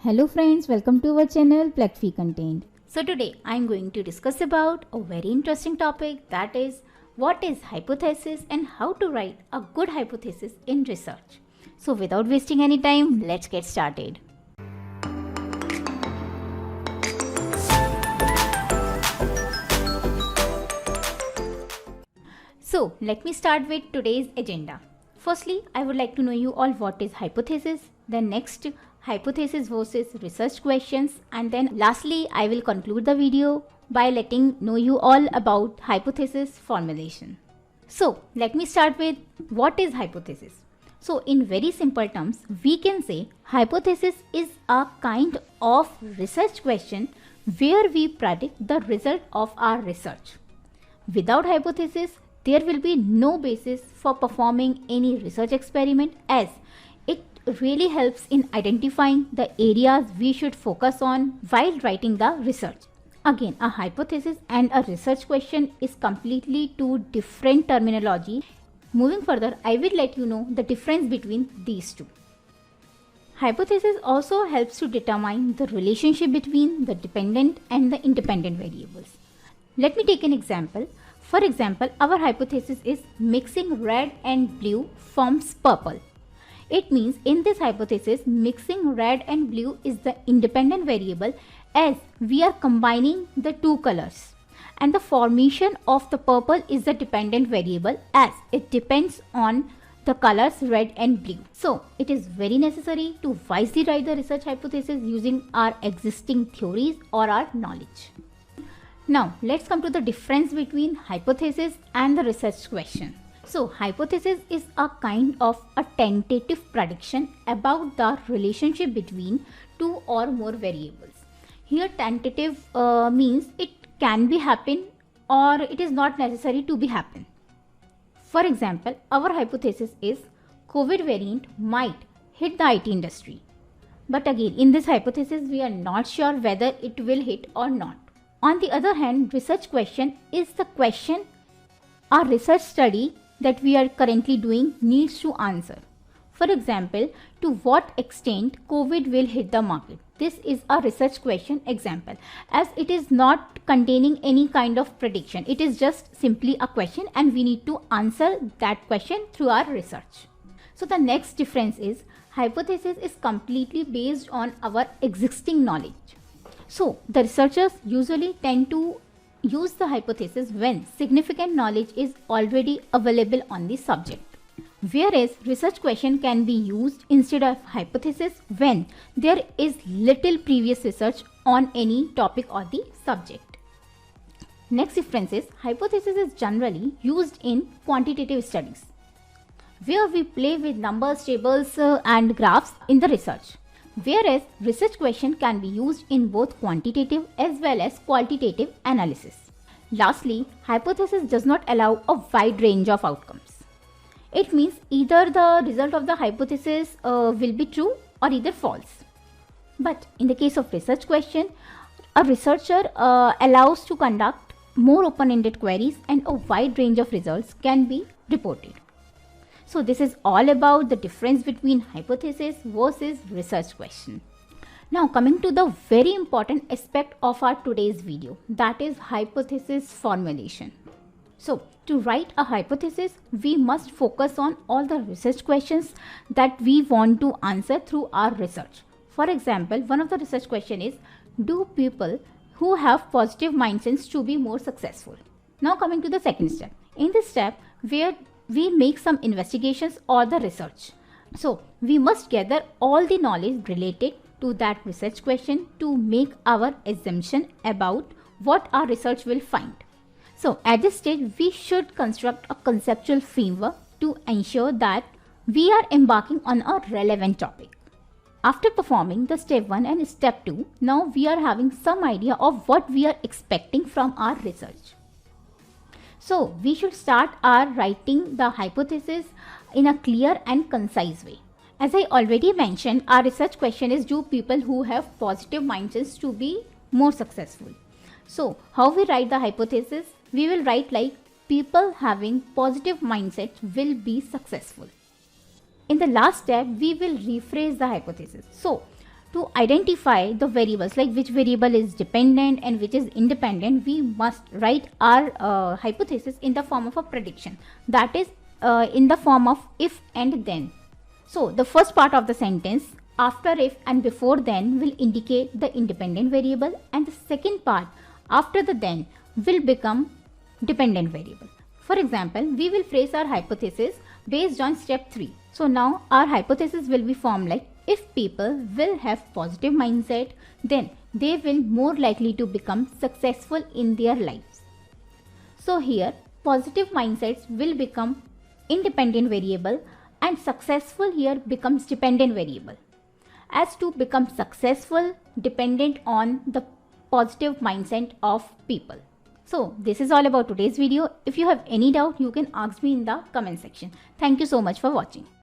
Hello friends, welcome to our channel Plagfee Content. So today I am going to discuss about a very interesting topic, that is what is hypothesis and how to write a good hypothesis in research. So without wasting any time, let's get started. So let me start with today's agenda. Firstly, I would like to know you all what is hypothesis, then next hypothesis versus research questions, and then lastly I will conclude the video by letting know you all about hypothesis formulation. So let me start with what is hypothesis. So in very simple terms, we can say hypothesis is a kind of research question where we predict the result of our research. Without hypothesis, there will be no basis for performing any research experiment, as it really helps in identifying the areas we should focus on while writing the research. Again, a hypothesis and a research question is completely two different terminology. Moving further, I will let you know the difference between these two. Hypothesis also helps to determine the relationship between the dependent and the independent variables. Let me take an example. For example, our hypothesis is mixing red and blue forms purple. It means in this hypothesis, mixing red and blue is the independent variable, as we are combining the two colors, and the formation of the purple is the dependent variable, as it depends on the colors red and blue. So it is very necessary to wisely write the research hypothesis using our existing theories or our knowledge. Now let's come to the difference between hypothesis and the research question. So hypothesis is a kind of a tentative prediction about the relationship between two or more variables. Here tentative means it can be happen or it is not necessary to be happen. For example, our hypothesis is COVID variant might hit the IT industry. But again, in this hypothesis we are not sure whether it will hit or not. On the other hand, research question is the question our research study that we are currently doing needs to answer. For example, to what extent COVID will hit the market. This is a research question example, as it is not containing any kind of prediction. It is just simply a question and we need to answer that question through our research. So the next difference is hypothesis is completely based on our existing knowledge. So the researchers usually tend to use the hypothesis when significant knowledge is already available on the subject, whereas research question can be used instead of hypothesis when there is little previous research on any topic or the subject. Next difference is hypothesis is generally used in quantitative studies, where we play with numbers, tables and graphs in the research. Whereas research question can be used in both quantitative as well as qualitative analysis. Lastly, hypothesis does not allow a wide range of outcomes. It means either the result of the hypothesis will be true or either false. But in the case of research question, a researcher allows to conduct more open-ended queries and a wide range of results can be reported. So this is all about the difference between hypothesis versus research question. Now coming to the very important aspect of our today's video, that is hypothesis formulation. So to write a hypothesis, we must focus on all the research questions that we want to answer through our research. For example, one of the research question is, do people who have positive mindsets to be more successful? Now coming to the second step. In this step, where we make some investigations or the research. So we must gather all the knowledge related to that research question to make our assumption about what our research will find. So at this stage, we should construct a conceptual framework to ensure that we are embarking on a relevant topic. After performing the step 1 and step 2, now we are having some idea of what we are expecting from our research. So we should start our writing the hypothesis in a clear and concise way. As I already mentioned, our research question is, do people who have positive mindsets to be more successful? So how we write the hypothesis? We will write like, people having positive mindsets will be successful. In the last step, we will rephrase the hypothesis. So To identify the variables, like which variable is dependent and which is independent, we must write our hypothesis in the form of a prediction, that is in the form of if and then. So the first part of the sentence, after if and before then, will indicate the independent variable, and the second part, after the then, will become dependent variable. For example, we will phrase our hypothesis based on step 3. So now our hypothesis will be formed like, if people will have positive mindset, then they will more likely to become successful in their lives. So here positive mindsets will become independent variable and successful here becomes dependent variable. As to become successful dependent on the positive mindset of people. So this is all about today's video. If you have any doubt, you can ask me in the comment section. Thank you so much for watching.